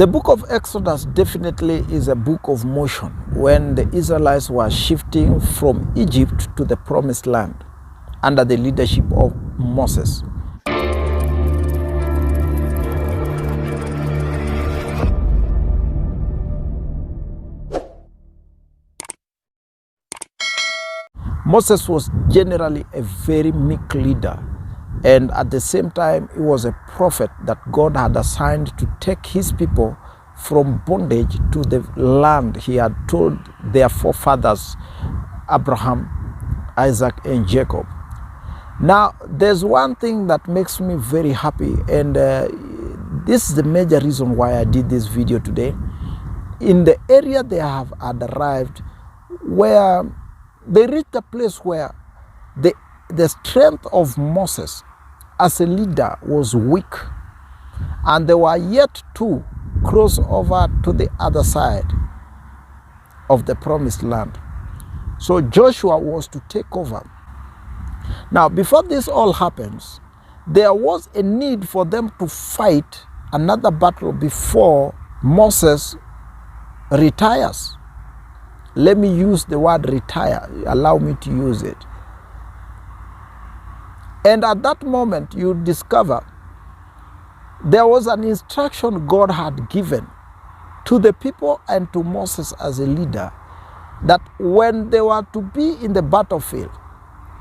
The book of Exodus definitely is a book of motion when the Israelites were shifting from Egypt to the promised land under the leadership of Moses. Moses was generally a very meek leader, and at the same time he was a prophet that God had assigned to take his people from bondage to the land he had told their forefathers, Abraham, Isaac, and Jacob. Now, there's one thing that makes me very happy, and this is the major reason why I did this video today. In the area they had arrived, where they reached a place where the strength of Moses as a leader was weak, and they were yet to cross over to the other side of the promised land. So Joshua was to take over. Now, before this all happens, there was a need for them to fight another battle before Moses retires. Let me use the word retire. Allow me to use it. And at that moment, you discover there was an instruction God had given to the people and to Moses as a leader, that when they were to be in the battlefield,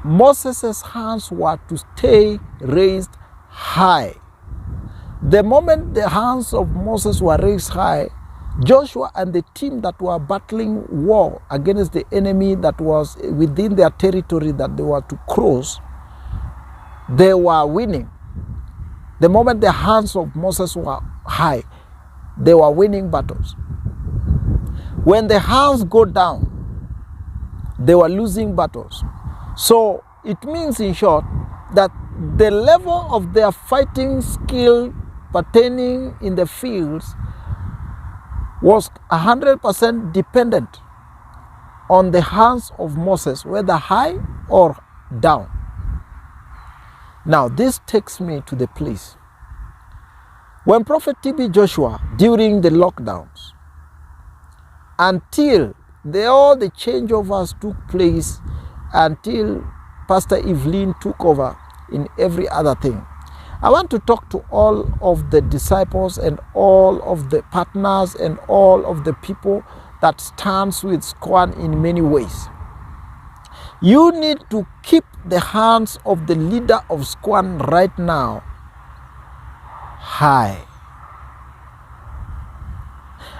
Moses' hands were to stay raised high. The moment the hands of Moses were raised high, Joshua and the team that were battling war against the enemy that was within their territory that they were to cross, they were winning. The moment the hands of Moses were high, they were winning battles. When the hands go down, they were losing battles. So it means, in short, that the level of their fighting skill pertaining in the fields was 100% dependent on the hands of Moses, whether high or down. Now, this takes me to the place when Prophet TB Joshua, during the lockdowns, until all the changeovers took place, until Pastor Evelyn took over in every other thing, I want to talk to all of the disciples and all of the partners and all of the people that stands with SCOAN in many ways. You need to keep the hands of the leader of SCOAN right now high.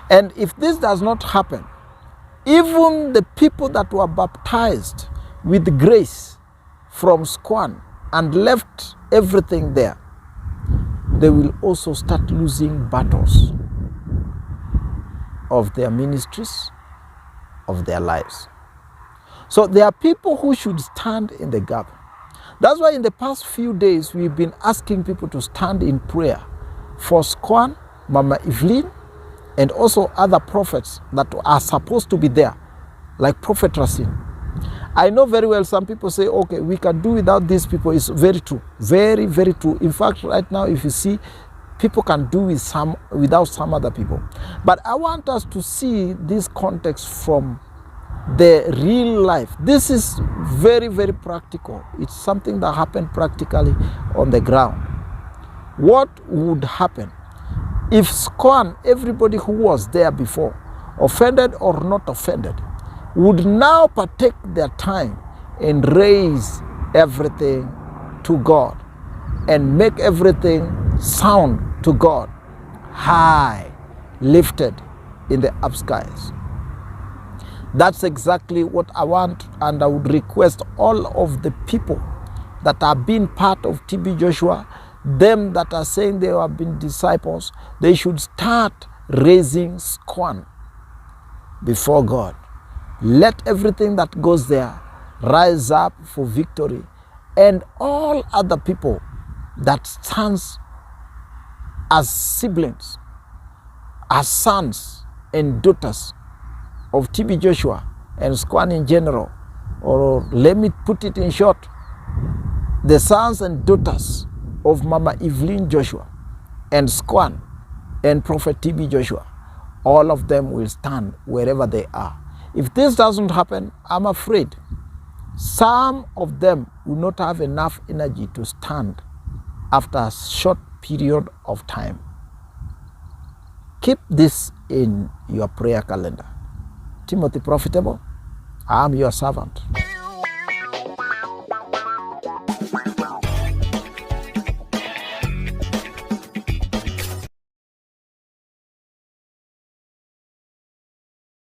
And if this does not happen, even the people that were baptized with grace from SCOAN and left everything there, they will also start losing battles of their ministries, of their lives. So there are people who should stand in the gap. That's why in the past few days, we've been asking people to stand in prayer for SCOAN, Mama Evelyn, and also other prophets that are supposed to be there, like Prophet Racine. I know very well some people say, okay, we can do without these people. It's very true. Very, very true. In fact, right now, if you see, people can do without some other people. But I want us to see this context from the real life. This is very, very practical. It's something that happened practically on the ground. What would happen if SCOAN, everybody who was there before, offended or not offended, would now partake their time and raise everything to God and make everything sound to God, high, lifted in the up skies? That's exactly what I want, and I would request all of the people that are being part of TB Joshua, them that are saying they have been disciples, they should start raising SCOAN before God. Let everything that goes there rise up for victory, and all other people that stands as siblings, as sons and daughters of TB Joshua and SCOAN in general, or let me put it in short, the sons and daughters of Mama Evelyn Joshua and SCOAN and Prophet TB Joshua, all of them will stand wherever they are. If this doesn't happen, I'm afraid some of them will not have enough energy to stand after a short period of time. Keep this in your prayer calendar. Timothy Profitable, I am your servant.